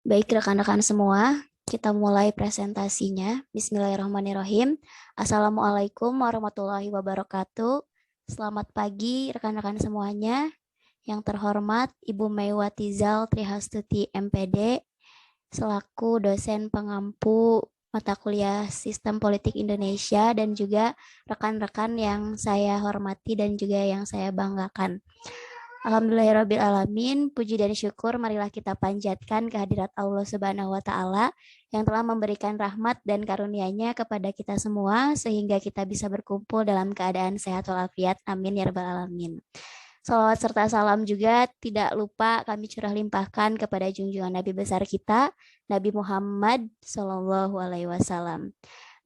Baik rekan-rekan semua, kita mulai presentasinya. Bismillahirrahmanirrahim. Assalamualaikum warahmatullahi wabarakatuh. Selamat pagi rekan-rekan semuanya. Yang terhormat Ibu Meiwati Zal Trihastuti MPD selaku dosen pengampu mata kuliah Sistem Politik Indonesia dan juga rekan-rekan yang saya hormati dan juga yang saya banggakan. Alhamdulillahirrabbilalamin, puji dan syukur marilah kita panjatkan kehadirat Allah Subhanahu wa Ta'ala yang telah memberikan rahmat dan karunia-Nya kepada kita semua sehingga kita bisa berkumpul dalam keadaan sehat walafiat. Amin ya rabbal alamin. Salawat serta salam juga tidak lupa kami curah limpahkan kepada junjungan Nabi besar kita, Nabi Muhammad Sallallahu Alaihi Wasallam.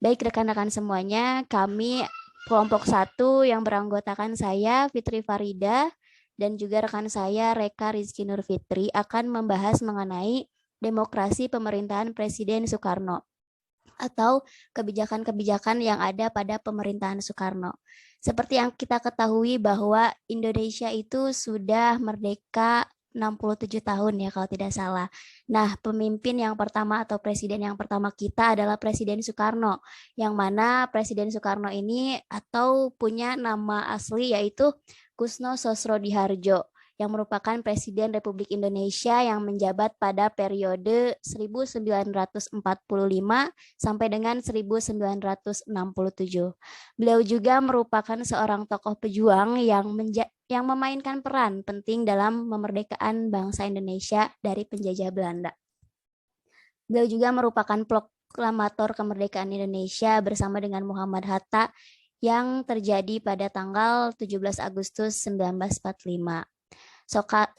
Baik rekan-rekan semuanya, kami kelompok 1 yang beranggotakan saya Fitri Farida dan juga rekan saya Reka Rizky Nurfitri akan membahas mengenai demokrasi pemerintahan Presiden Soekarno atau kebijakan-kebijakan yang ada pada pemerintahan Soekarno. Seperti yang kita ketahui bahwa Indonesia itu sudah merdeka 67 tahun ya kalau tidak salah. Nah, pemimpin yang pertama atau presiden yang pertama kita adalah Presiden Soekarno, yang mana Presiden Soekarno ini atau punya nama asli yaitu Kusno Sosrodihardjo, yang merupakan Presiden Republik Indonesia yang menjabat pada periode 1945 sampai dengan 1967. Beliau juga merupakan seorang tokoh pejuang yang memainkan peran penting dalam kemerdekaan bangsa Indonesia dari penjajah Belanda. Beliau juga merupakan proklamator kemerdekaan Indonesia bersama dengan Muhammad Hatta yang terjadi pada tanggal 17 Agustus 1945.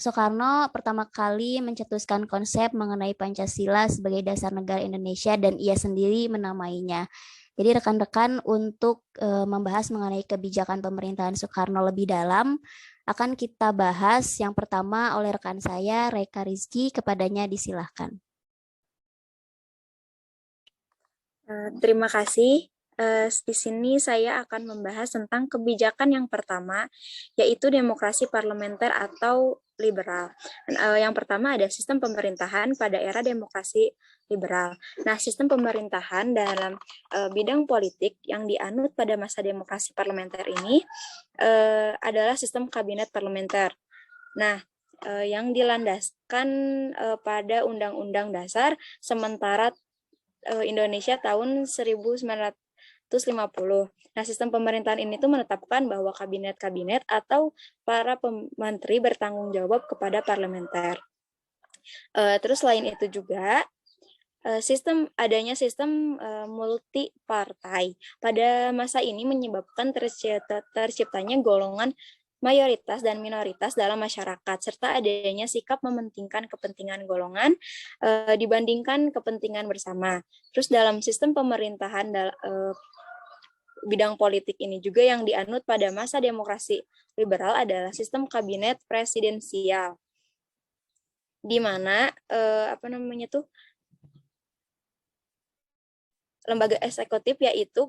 Soekarno pertama kali mencetuskan konsep mengenai Pancasila sebagai dasar negara Indonesia dan ia sendiri menamainya. Jadi rekan-rekan untuk membahas mengenai kebijakan pemerintahan Soekarno lebih dalam akan kita bahas yang pertama oleh rekan saya Reka Rizky, kepadanya disilahkan. Terima kasih. Di sini saya akan membahas tentang kebijakan yang pertama, yaitu demokrasi parlementer atau liberal. Yang pertama ada sistem pemerintahan pada era demokrasi liberal. Nah, sistem pemerintahan dalam bidang politik yang dianut pada masa demokrasi parlementer ini adalah sistem kabinet parlementer. Nah, yang dilandaskan pada Undang-Undang Dasar sementara Indonesia tahun 1950. Nah, sistem pemerintahan ini tuh menetapkan bahwa kabinet-kabinet atau para menteri bertanggung jawab kepada parlementer. Terus selain itu juga adanya sistem multi partai pada masa ini menyebabkan terciptanya golongan mayoritas dan minoritas dalam masyarakat, serta adanya sikap mementingkan kepentingan golongan dibandingkan kepentingan bersama. Terus dalam sistem pemerintahan bidang politik ini juga yang dianut pada masa demokrasi liberal adalah sistem kabinet presidensial, di mana lembaga eksekutif yaitu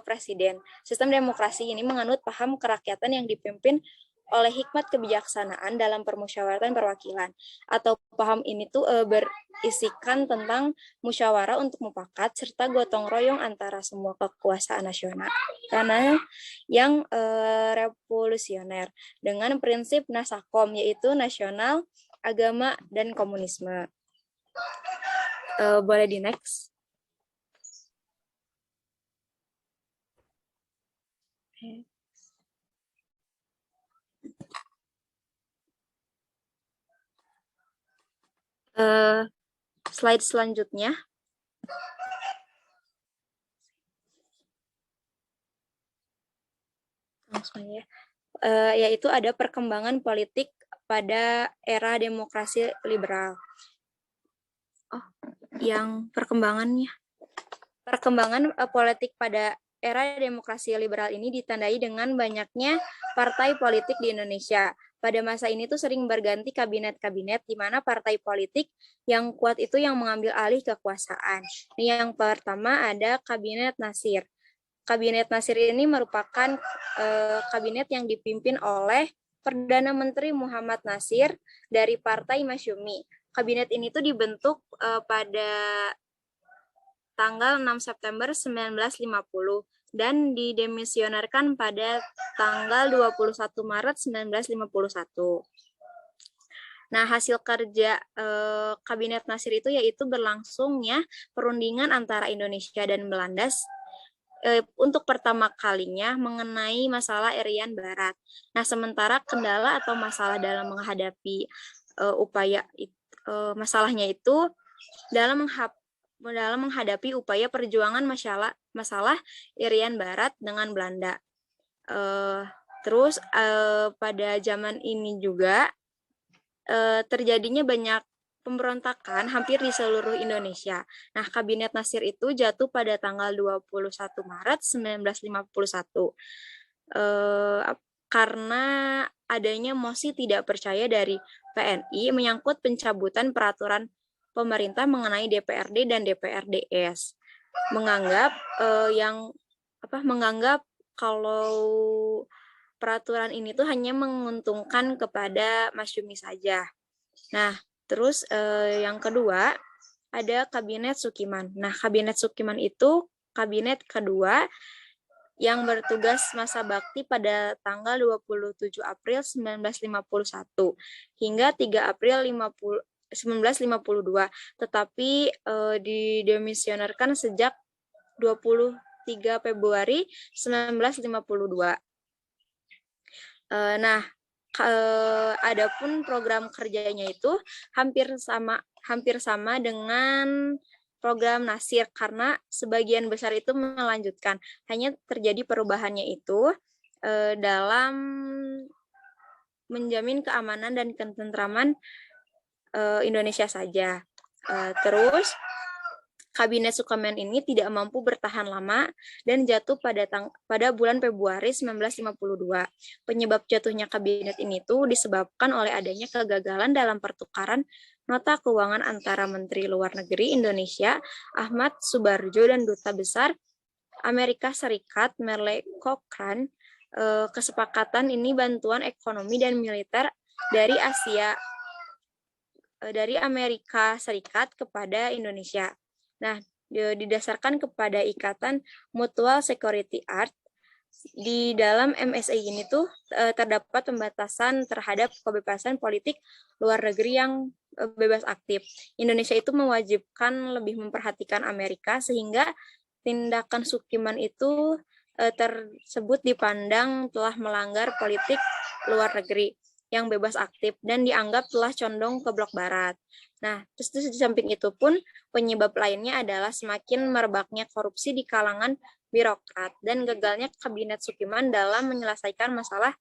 presiden. Sistem demokrasi ini menganut paham kerakyatan yang dipimpin oleh hikmat kebijaksanaan dalam permusyawaratan perwakilan. Atau paham ini tuh berisikan tentang musyawarah untuk mufakat serta gotong royong antara semua kekuasaan nasional karena yang revolusioner dengan prinsip nasakom yaitu nasional, agama, dan komunisme. Boleh di next. Slide selanjutnya. Langsung ya. Yaitu ada perkembangan politik pada era demokrasi liberal. Yang perkembangan politik pada era demokrasi liberal ini ditandai dengan banyaknya partai politik di Indonesia. Pada masa ini tuh sering berganti kabinet-kabinet di mana partai politik yang kuat itu yang mengambil alih kekuasaan. Ini yang pertama ada Kabinet Nasir. Kabinet Nasir ini merupakan kabinet yang dipimpin oleh Perdana Menteri Muhammad Nasir dari Partai Masyumi. kabinet ini tuh dibentuk pada tanggal 6 September 1950 dan didemisionerkan pada tanggal 21 Maret 1951. Nah, hasil kerja Kabinet Nasir itu yaitu berlangsungnya perundingan antara Indonesia dan Belanda untuk pertama kalinya mengenai masalah Irian Barat. Nah, sementara kendala atau masalah dalam menghadapi masalahnya itu dalam menghadapi upaya perjuangan masalah Irian Barat dengan Belanda. Terus pada zaman ini juga terjadinya banyak pemberontakan hampir di seluruh Indonesia. Nah, Kabinet Nasir itu jatuh pada tanggal 21 Maret 1951 karena adanya mosi tidak percaya dari PNI menyangkut pencabutan peraturan pemerintah mengenai DPRD dan DPRDS. Menganggap kalau peraturan ini tuh hanya menguntungkan kepada masyumi saja. Nah, terus yang kedua ada Kabinet Sukiman. Nah, Kabinet Sukiman itu kabinet kedua yang bertugas masa bakti pada tanggal 27 April 1951 hingga 3 April 1952, tetapi didemisionerkan sejak 23 Februari 1952. Nah, adapun program kerjanya itu hampir sama dengan program Nasir karena sebagian besar itu melanjutkan. Hanya terjadi perubahannya itu dalam menjamin keamanan dan ketentraman Indonesia saja. Terus Kabinet Sukiman ini tidak mampu bertahan lama dan jatuh pada bulan Februari 1952. Penyebab jatuhnya kabinet ini tuh disebabkan oleh adanya kegagalan dalam pertukaran nota keuangan antara Menteri Luar Negeri Indonesia Ahmad Subarjo dan Duta Besar Amerika Serikat Merle Cochrane. Kesepakatan ini bantuan ekonomi dan militer dari Amerika Serikat kepada Indonesia. Nah, didasarkan kepada ikatan Mutual Security Act, di dalam MSA ini tuh terdapat pembatasan terhadap kebebasan politik luar negeri yang bebas aktif. Indonesia itu mewajibkan lebih memperhatikan Amerika sehingga tindakan Sukiman itu tersebut dipandang telah melanggar politik luar negeri yang bebas aktif dan dianggap telah condong ke blok barat. Nah, terus di samping itu pun penyebab lainnya adalah semakin merebaknya korupsi di kalangan birokrat dan gagalnya Kabinet Sukiman dalam menyelesaikan masalah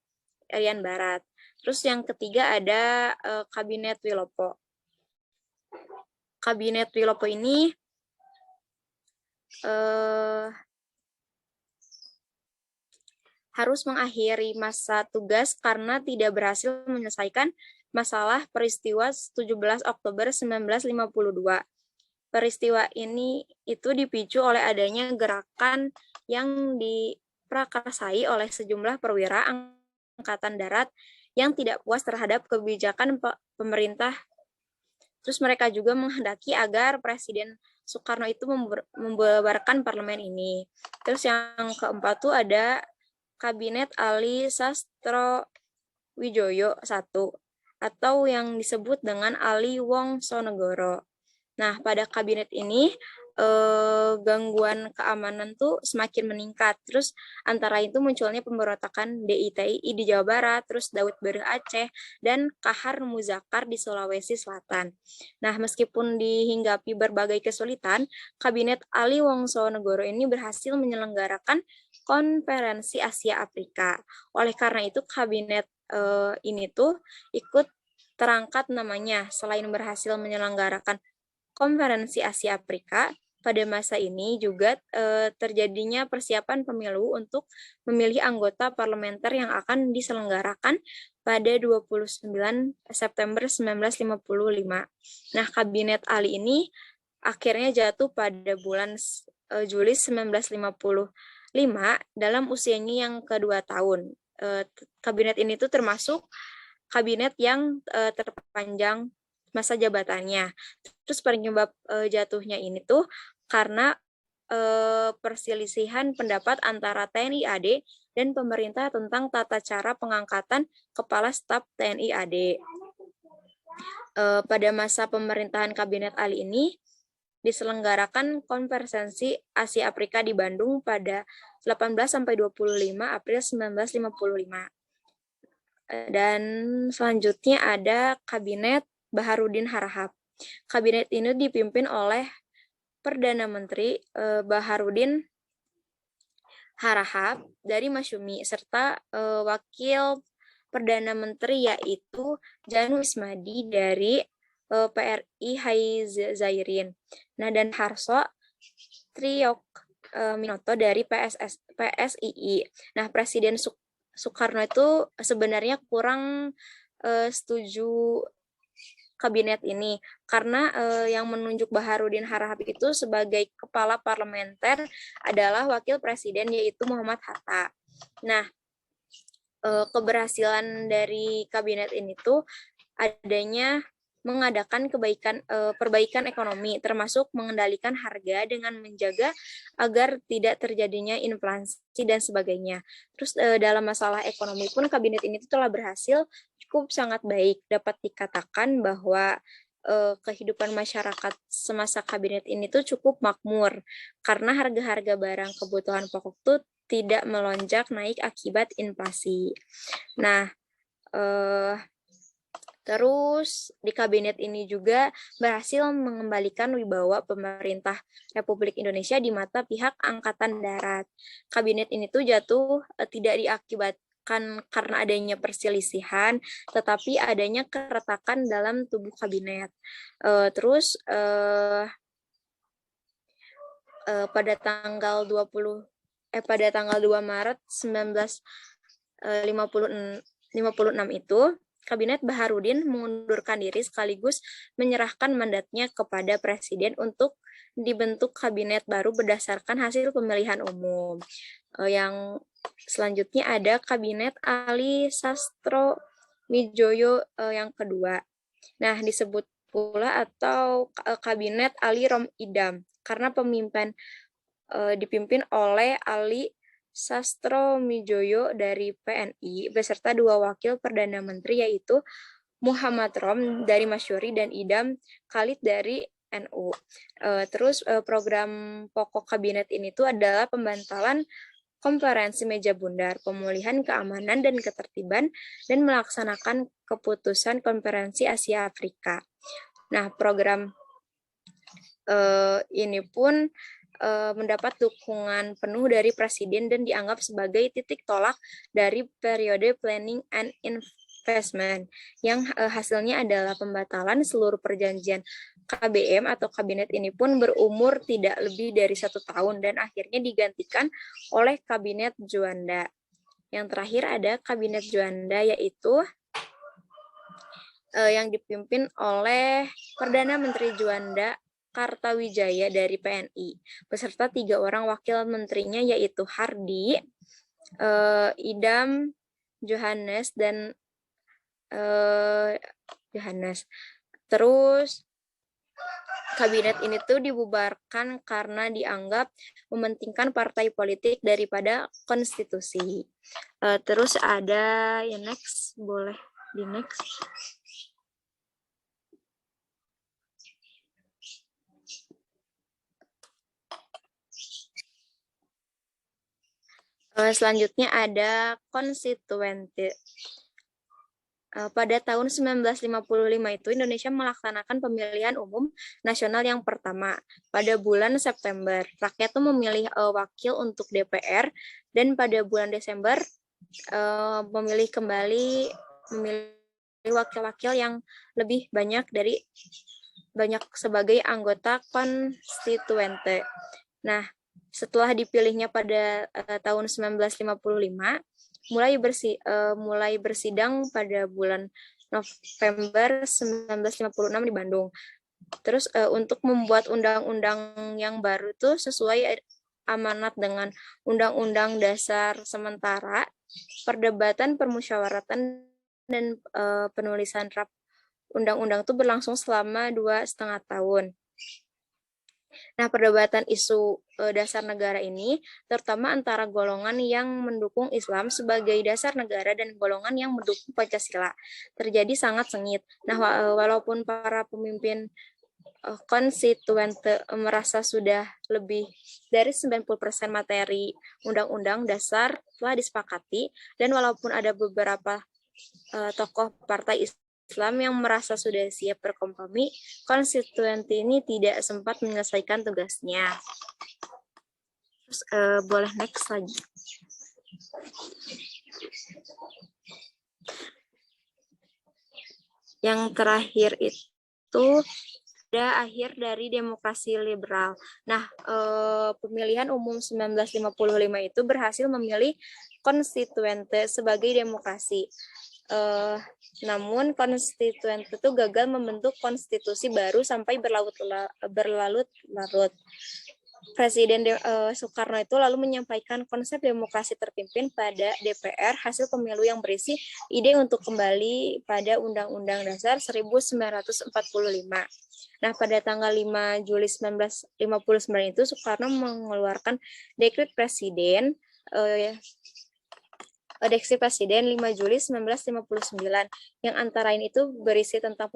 Irian Barat. Terus yang ketiga ada Kabinet Wilopo. Kabinet Wilopo ini harus mengakhiri masa tugas karena tidak berhasil menyelesaikan masalah peristiwa 17 Oktober 1952. Peristiwa ini itu dipicu oleh adanya gerakan yang diprakarsai oleh sejumlah perwira Angkatan Darat yang tidak puas terhadap kebijakan pemerintah. Terus mereka juga menghendaki agar Presiden Soekarno itu membubarkan parlemen ini. Terus yang keempat tuh ada Kabinet Ali Sastrowijoyo I atau yang disebut dengan Ali Wongsonegoro. Nah, pada kabinet ini gangguan keamanan tuh semakin meningkat. Terus antara itu munculnya pemberontakan DITI di Jawa Barat, terus Daud Bereh Aceh, dan Kahar Muzakar di Sulawesi Selatan. Nah, meskipun dihinggapi berbagai kesulitan, kabinet Ali Wongsonegoro ini berhasil menyelenggarakan Konferensi Asia Afrika. Oleh karena itu, kabinet ini tuh ikut terangkat namanya selain berhasil menyelenggarakan Konferensi Asia Afrika. Pada masa ini juga terjadinya persiapan pemilu untuk memilih anggota parlementer yang akan diselenggarakan pada 29 September 1955. Nah, Kabinet Ali ini akhirnya jatuh pada bulan Juli 1955 dalam usianya yang kedua tahun. Kabinet ini tuh termasuk kabinet yang terpanjang masa jabatannya. Terus penyebab jatuhnya ini tuh karena perselisihan pendapat antara TNI AD dan pemerintah tentang tata cara pengangkatan kepala staf TNI AD. Pada masa pemerintahan Kabinet Ali ini diselenggarakan konferensi Asia Afrika di Bandung pada 18 sampai 25 April 1955. Dan selanjutnya ada Kabinet Baharudin Harahap. Kabinet ini dipimpin oleh Perdana Menteri Baharudin Harahap dari Masyumi serta Wakil Perdana Menteri yaitu Jan Wismadi dari PRI Hai Zairin. Nah, dan Harso Triok Minoto dari PSII. Nah, Presiden Soekarno itu sebenarnya kurang setuju kabinet ini karena yang menunjuk Baharudin Harahap itu sebagai kepala parlementer adalah wakil presiden yaitu Muhammad Hatta. Nah, keberhasilan dari kabinet ini tuh adanya mengadakan perbaikan ekonomi, termasuk mengendalikan harga dengan menjaga agar tidak terjadinya inflasi dan sebagainya. Terus dalam masalah ekonomi pun kabinet ini telah berhasil cukup sangat baik. Dapat dikatakan bahwa kehidupan masyarakat semasa kabinet ini tuh cukup makmur karena harga-harga barang kebutuhan pokok tuh tidak melonjak naik akibat inflasi. Nah, terus di kabinet ini juga berhasil mengembalikan wibawa pemerintah Republik Indonesia di mata pihak Angkatan Darat. Kabinet ini tuh jatuh tidak diakibatkan karena adanya perselisihan, tetapi adanya keretakan dalam tubuh kabinet. Terus pada tanggal 2 Maret 1956 itu Kabinet Baharudin mengundurkan diri sekaligus menyerahkan mandatnya kepada Presiden untuk dibentuk kabinet baru berdasarkan hasil pemilihan umum. Yang selanjutnya ada Kabinet Ali Sastro Midjoyo yang kedua. Nah, disebut pula atau Kabinet Ali Rom Idam karena dipimpin oleh Ali Sastro Midjoyo dari PNI beserta dua wakil Perdana Menteri yaitu Muhammad Rom dari Masyuri dan Idam Khalid dari NU. Terus program pokok kabinet ini tuh adalah pembantalan konferensi meja bundar, pemulihan keamanan dan ketertiban, dan melaksanakan keputusan konferensi Asia Afrika. Nah, program ini pun mendapat dukungan penuh dari Presiden dan dianggap sebagai titik tolak dari periode planning and investment yang hasilnya adalah pembatalan seluruh perjanjian KBM atau kabinet ini pun berumur tidak lebih dari 1 tahun dan akhirnya digantikan oleh Kabinet Juanda. Yang terakhir ada Kabinet Juanda yaitu yang dipimpin oleh Perdana Menteri Juanda Kartawijaya dari PNI, beserta 3 orang wakil menterinya yaitu Hardi, Idam, Johannes, dan Johannes. Terus kabinet ini tuh dibubarkan karena dianggap mementingkan partai politik daripada konstitusi. Terus ada yang next, boleh di next. Selanjutnya ada konstituente. Pada tahun 1955 itu Indonesia melaksanakan pemilihan umum nasional yang pertama. Pada bulan September, rakyat itu memilih wakil untuk DPR dan pada bulan Desember memilih wakil-wakil yang lebih banyak sebagai anggota konstituente. Nah, setelah dipilihnya pada tahun 1955, mulai bersidang pada bulan November 1956 di Bandung. Terus untuk membuat undang-undang yang baru itu sesuai amanat dengan Undang-Undang Dasar sementara, perdebatan, permusyawaratan, dan penulisan draft undang-undang itu berlangsung selama 2,5 tahun. Nah, perdebatan isu dasar negara ini, terutama antara golongan yang mendukung Islam sebagai dasar negara dan golongan yang mendukung Pancasila, terjadi sangat sengit. Nah, walaupun para pemimpin konstituen merasa sudah lebih dari 90% materi Undang-Undang Dasar telah disepakati, dan walaupun ada beberapa tokoh partai Islam yang merasa sudah siap berkompromi, konstituen ini tidak sempat menyelesaikan tugasnya. Terus boleh next lagi. Yang terakhir itu ada akhir dari demokrasi liberal. Nah, pemilihan umum 1955 itu berhasil memilih konstituente sebagai demokrasi. Namun konstituen itu gagal membentuk konstitusi baru sampai berlarut-larut. Presiden Soekarno itu lalu menyampaikan konsep demokrasi terpimpin pada DPR hasil pemilu yang berisi ide untuk kembali pada Undang-Undang Dasar 1945. Nah, pada tanggal 5 Juli 1959 itu Soekarno mengeluarkan Dekret Presiden 5 Juli 1959 yang antara lain itu berisi tentang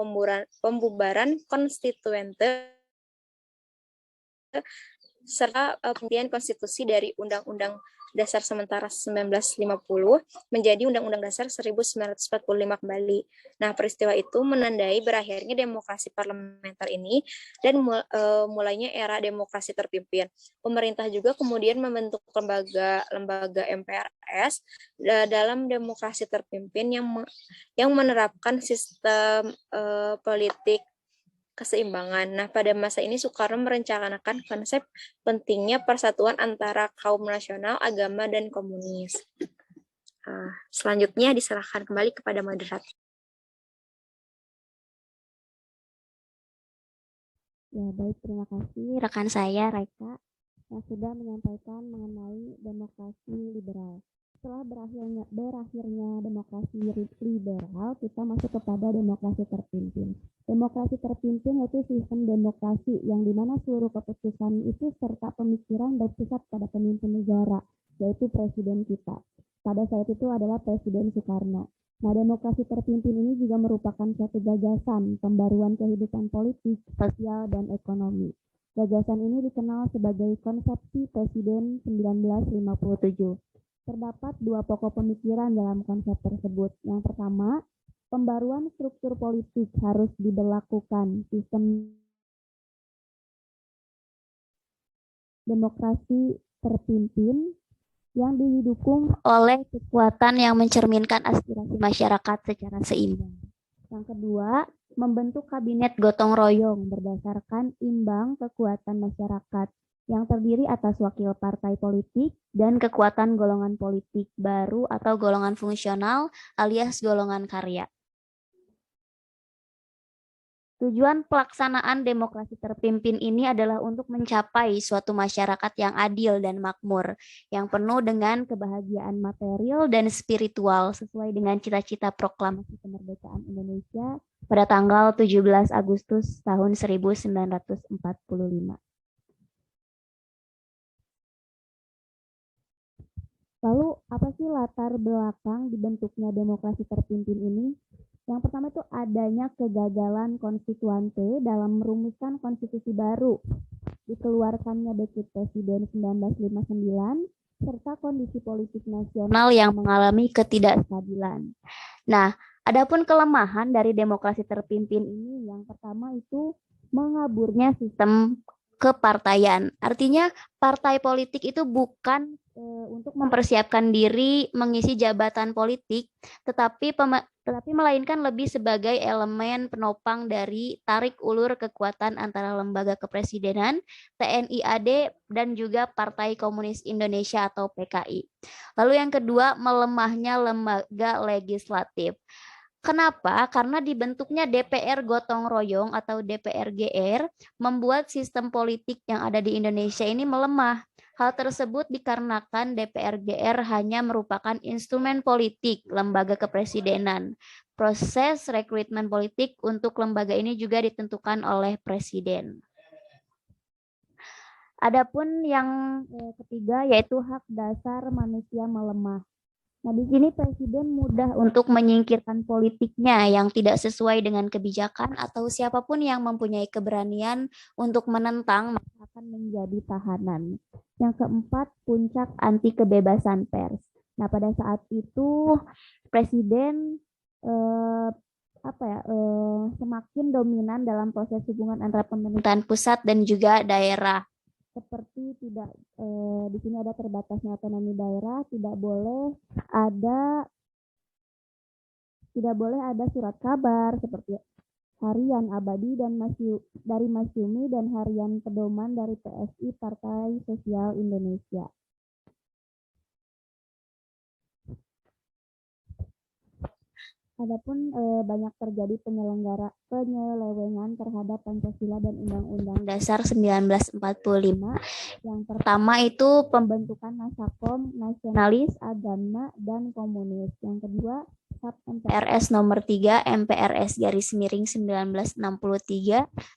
pembubaran konstituente serta pemilihan konstitusi dari Undang-Undang Dasar sementara 1950 menjadi Undang-Undang Dasar 1945 kembali. Nah, peristiwa itu menandai berakhirnya demokrasi parlementer ini dan mulainya era demokrasi terpimpin. Pemerintah juga kemudian membentuk lembaga MPRS dalam demokrasi terpimpin yang menerapkan sistem politik keseimbangan. Nah, pada masa ini Soekarno merencanakan konsep pentingnya persatuan antara kaum nasional, agama, dan komunis. Selanjutnya diserahkan kembali kepada moderator. Ya, baik, terima kasih rekan saya Reka yang sudah menyampaikan mengenai demokrasi liberal. Setelah berakhirnya demokrasi liberal, kita masuk kepada demokrasi terpimpin. Demokrasi terpimpin yaitu sistem demokrasi yang dimana seluruh keputusan itu serta pemikiran berpusat pada pemimpin negara, yaitu presiden kita. Pada saat itu adalah Presiden Soekarno. Nah, demokrasi terpimpin ini juga merupakan suatu gagasan pembaruan kehidupan politik, sosial, dan ekonomi. Gagasan ini dikenal sebagai konsepsi Presiden 1957. Terdapat dua pokok pemikiran dalam konsep tersebut. Yang pertama, pembaruan struktur politik harus diberlakukan sistem demokrasi terpimpin yang didukung oleh kekuatan yang mencerminkan aspirasi masyarakat secara seimbang. Yang kedua, membentuk kabinet gotong royong berdasarkan imbang kekuatan masyarakat yang terdiri atas wakil partai politik dan kekuatan golongan politik baru atau golongan fungsional alias golongan karya. Tujuan pelaksanaan demokrasi terpimpin ini adalah untuk mencapai suatu masyarakat yang adil dan makmur, yang penuh dengan kebahagiaan material dan spiritual sesuai dengan cita-cita proklamasi kemerdekaan Indonesia pada tanggal 17 Agustus tahun 1945. Lalu, apa sih latar belakang dibentuknya demokrasi terpimpin ini? Yang pertama itu adanya kegagalan konstituante dalam merumuskan konstitusi baru, dikeluarkannya Dekret Presiden 1959, serta kondisi politik nasional yang mengalami ketidakstabilan. Nah, adapun kelemahan dari demokrasi terpimpin ini, yang pertama itu mengaburnya sistem kepartaian. Artinya partai politik itu bukan untuk mempersiapkan diri mengisi jabatan politik, tetapi melainkan lebih sebagai elemen penopang dari tarik ulur kekuatan antara lembaga kepresidenan, TNI AD, dan juga Partai Komunis Indonesia atau PKI. Lalu yang kedua, melemahnya lembaga legislatif. Kenapa? Karena dibentuknya DPR gotong royong atau DPR-GR membuat sistem politik yang ada di Indonesia ini melemah. Hal tersebut dikarenakan DPR-GR hanya merupakan instrumen politik lembaga kepresidenan. Proses rekrutmen politik untuk lembaga ini juga ditentukan oleh presiden. Adapun yang ketiga yaitu hak dasar manusia melemah. Nah, di sini presiden mudah untuk menyingkirkan politiknya yang tidak sesuai dengan kebijakan atau siapapun yang mempunyai keberanian untuk menentang maka akan menjadi tahanan. Yang keempat, puncak anti kebebasan pers. Nah, pada saat itu presiden eh, semakin dominan dalam proses hubungan antara pemerintahan pusat dan juga daerah. Seperti di sini ada terbatasnya otonomi daerah, ada tidak boleh ada surat kabar seperti harian abadi dan dari Masyumi dan harian pedoman dari PSI Partai Sosial Indonesia. Adapun banyak terjadi penyelewengan terhadap Pancasila dan Undang-Undang Dasar 1945. Yang pertama itu pembentukan Nasakom, nasionalis, agama, dan komunis. Yang kedua, SAP MPRS nomor 3 MPRS garis miring 1963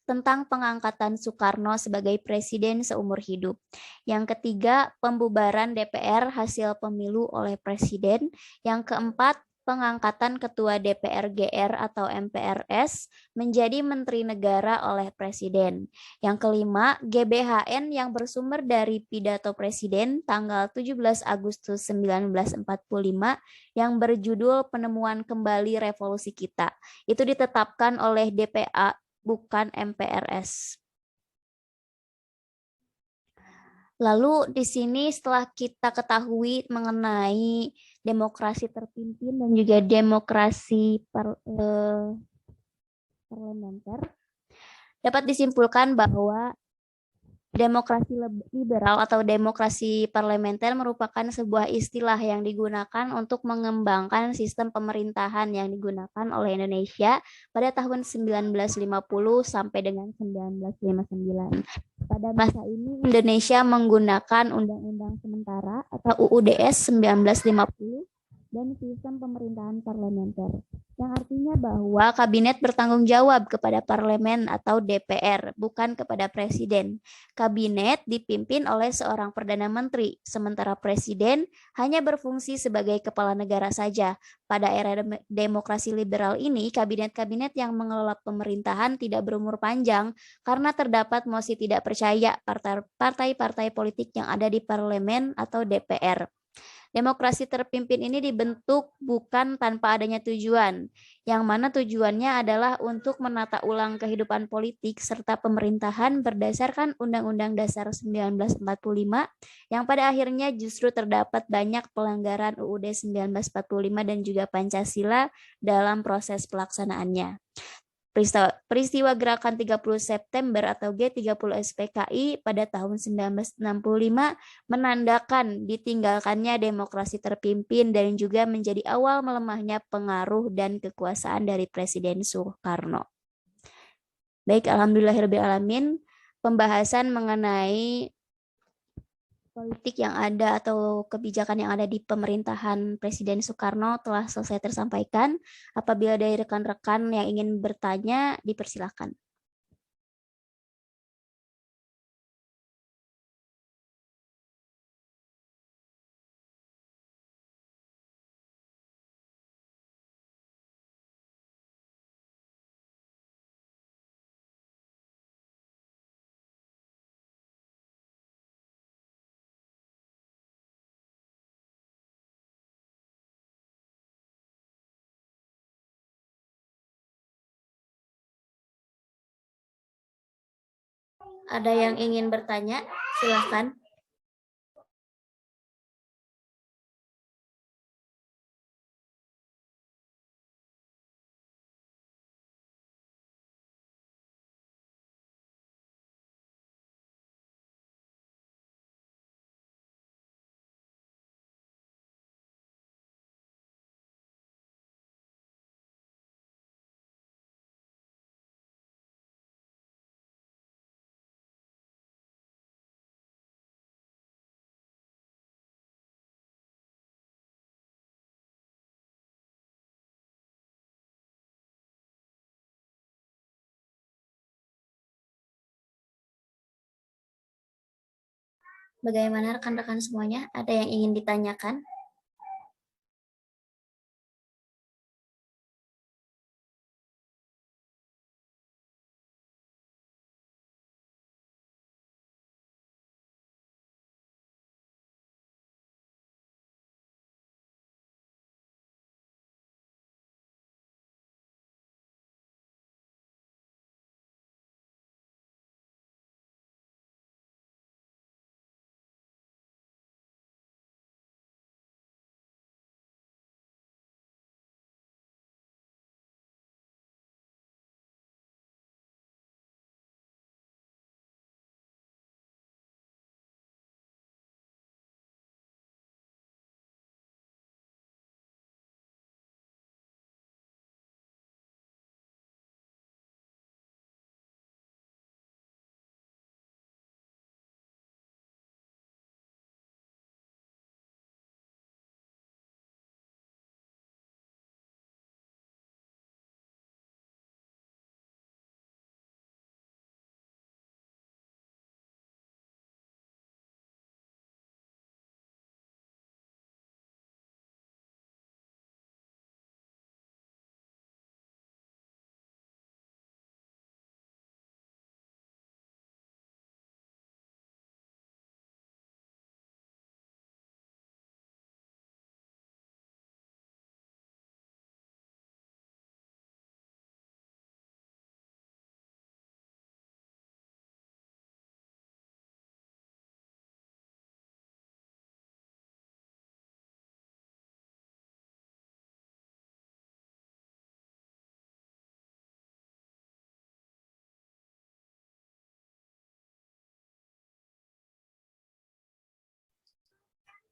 tentang pengangkatan Soekarno sebagai presiden seumur hidup. Yang ketiga, pembubaran DPR hasil pemilu oleh presiden. Yang keempat, pengangkatan Ketua DPR GR atau MPRS menjadi Menteri Negara oleh Presiden. Yang kelima, GBHN yang bersumber dari pidato Presiden tanggal 17 Agustus 1945 yang berjudul Penemuan Kembali Revolusi Kita. Itu ditetapkan oleh DPA, bukan MPRS. Lalu di sini setelah kita ketahui mengenai demokrasi terpimpin dan juga demokrasi parlementer, dapat disimpulkan bahwa demokrasi liberal atau demokrasi parlementer merupakan sebuah istilah yang digunakan untuk mengembangkan sistem pemerintahan yang digunakan oleh Indonesia pada tahun 1950 sampai dengan 1959. Pada masa ini Indonesia menggunakan Undang-Undang Sementara atau UUDS 1950 dan sistem pemerintahan parlementer, yang artinya bahwa kabinet bertanggung jawab kepada parlemen atau DPR, bukan kepada presiden. Kabinet dipimpin oleh seorang perdana menteri, sementara presiden hanya berfungsi sebagai kepala negara saja. Pada era demokrasi liberal ini, kabinet-kabinet yang mengelola pemerintahan tidak berumur panjang karena terdapat mosi tidak percaya partai-partai politik yang ada di parlemen atau DPR. Demokrasi terpimpin ini dibentuk bukan tanpa adanya tujuan, yang mana tujuannya adalah untuk menata ulang kehidupan politik serta pemerintahan berdasarkan Undang-Undang Dasar 1945, yang pada akhirnya justru terdapat banyak pelanggaran UUD 1945 dan juga Pancasila dalam proses pelaksanaannya. Peristiwa Gerakan 30 September atau G30 SPKI pada tahun 1965 menandakan ditinggalkannya demokrasi terpimpin dan juga menjadi awal melemahnya pengaruh dan kekuasaan dari Presiden Soekarno. Baik, alhamdulillahirrahmanirrahim, pembahasan mengenai politik yang ada atau kebijakan yang ada di pemerintahan Presiden Soekarno telah selesai tersampaikan. Apabila dari rekan-rekan yang ingin bertanya, dipersilakan. Ada yang ingin bertanya? Silakan. Bagaimana rekan-rekan semuanya? Ada yang ingin ditanyakan?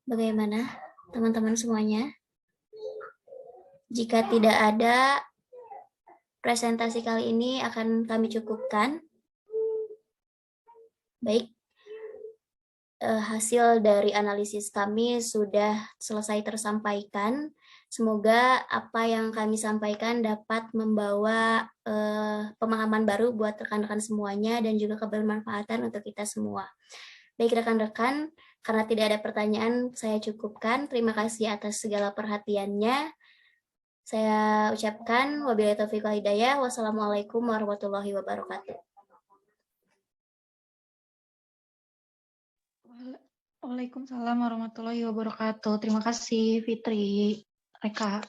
Bagaimana teman-teman semuanya? Jika tidak ada, presentasi kali ini akan kami cukupkan. Baik, hasil dari analisis kami sudah selesai tersampaikan. Semoga apa yang kami sampaikan dapat membawa pemahaman baru buat rekan-rekan semuanya dan juga kebermanfaatan untuk kita semua. Baik rekan-rekan, karena tidak ada pertanyaan, saya cukupkan. Terima kasih atas segala perhatiannya. Saya ucapkan wabillahi taufiq wal hidayah. Wassalamualaikum warahmatullahi wabarakatuh. Waalaikumsalam warahmatullahi wabarakatuh. Terima kasih Fitri, Eka.